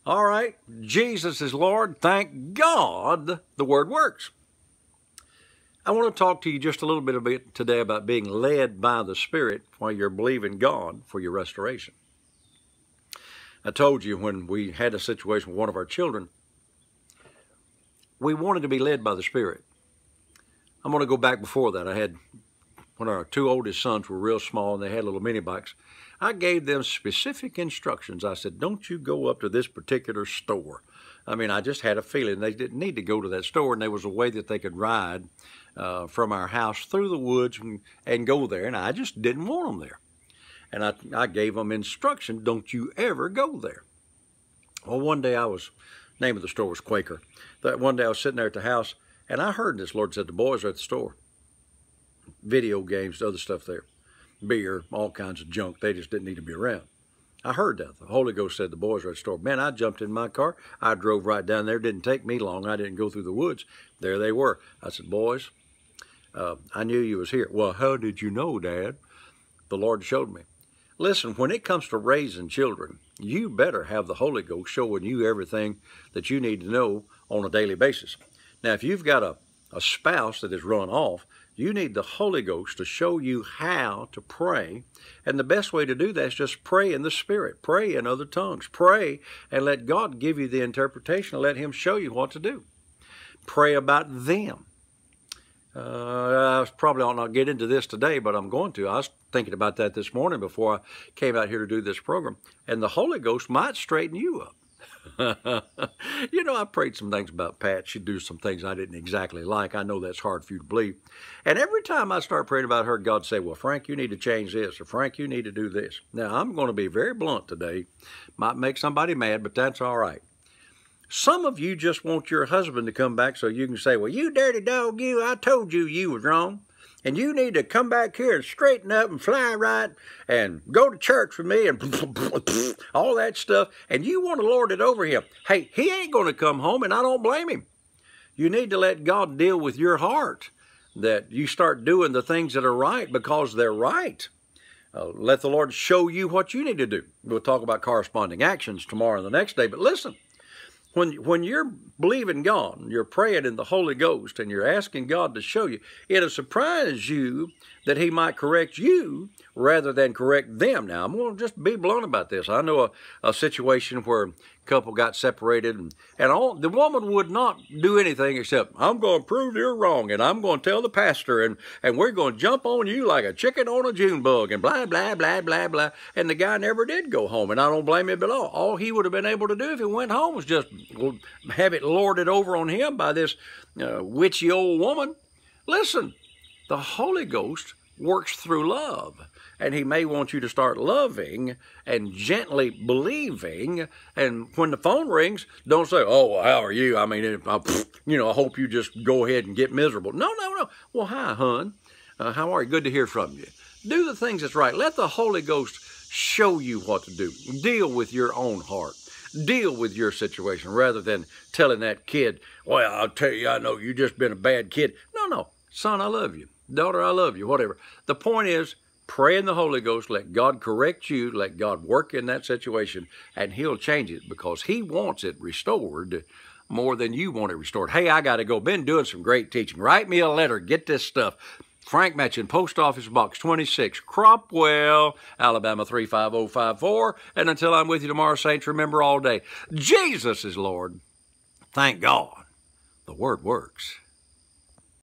All right, Jesus is Lord. Thank God the Word works. I want to talk to you just a little bit today about being led by the Spirit while you're believing God for your restoration. I told you when we had a situation with one of our children, we wanted to be led by the Spirit. I'm going to go back before that. When our two oldest sons were real small and they had little mini bikes, I gave them specific instructions. I said, don't you go up to this particular store. I just had a feeling they didn't need to go to that store, and there was a way that they could ride from our house through the woods and go there, and I just didn't want them there. And I gave them instruction, don't you ever go there. Well, one day name of the store was Quaker. One day I was sitting there at the house, and I heard this. Lord said, the boys are at the store. Video games, other stuff there. Beer, all kinds of junk. They just didn't need to be around. I heard that. The Holy Ghost said the boys are at the store. Man, I jumped in my car. I drove right down there. It didn't take me long. I didn't go through the woods. There they were. I said, boys, I knew you was here. Well, how did you know, Dad? The Lord showed me. Listen, when it comes to raising children, you better have the Holy Ghost showing you everything that you need to know on a daily basis. Now, if you've got a spouse that is run off, you need the Holy Ghost to show you how to pray. And the best way to do that is just pray in the Spirit. Pray in other tongues. Pray and let God give you the interpretation and let Him show you what to do. Pray about them. I probably ought not get into this today, but I'm going to. I was thinking about that this morning before I came out here to do this program. And the Holy Ghost might straighten you up. You know, I prayed some things about Pat. She'd do some things I didn't exactly like. I know that's hard for you to believe. And every time I start praying about her, God say, well, Frank, you need to change this, or Frank, you need to do this. Now, I'm going to be very blunt today. Might make somebody mad, but that's all right. Some of you just want your husband to come back so you can say, well, you dirty dog, you, I told you you was wrong. And you need to come back here and straighten up and fly right and go to church with me and all that stuff. And you want to lord it over him. Hey, he ain't going to come home, and I don't blame him. You need to let God deal with your heart, that you start doing the things that are right because they're right. Let the Lord show you what you need to do. We'll talk about corresponding actions tomorrow and the next day. But listen. When you're believing God, you're praying in the Holy Ghost, and you're asking God to show you, it'll surprise you that He might correct you rather than correct them. Now, I'm going to just be blunt about this. I know a situation where a couple got separated, and the woman would not do anything except, I'm going to prove you're wrong, and I'm going to tell the pastor, and we're going to jump on you like a chicken on a June bug, and blah, blah, blah, blah, blah. And the guy never did go home, and I don't blame him at all. All he would have been able to do if he went home was just have it lorded over on him by this witchy old woman. Listen, the Holy Ghost works through love. And He may want you to start loving and gently believing. And when the phone rings, don't say, oh, well, how are you? I hope you just go ahead and get miserable. No. Well, hi, hon. How are you? Good to hear from you. Do the things that's right. Let the Holy Ghost show you what to do. Deal with your own heart. Deal with your situation rather than telling that kid, well, I'll tell you, I know you just been a bad kid. No. Son, I love you. Daughter, I love you. Whatever. The point is, pray in the Holy Ghost, let God correct you, let God work in that situation, and He'll change it because He wants it restored more than you want it restored. Hey, I got to go. Been doing some great teaching. Write me a letter. Get this stuff. Frank Matchin, Post Office Box 26, Cropwell, Alabama 35054. And until I'm with you tomorrow, saints, remember all day, Jesus is Lord. Thank God. The Word works.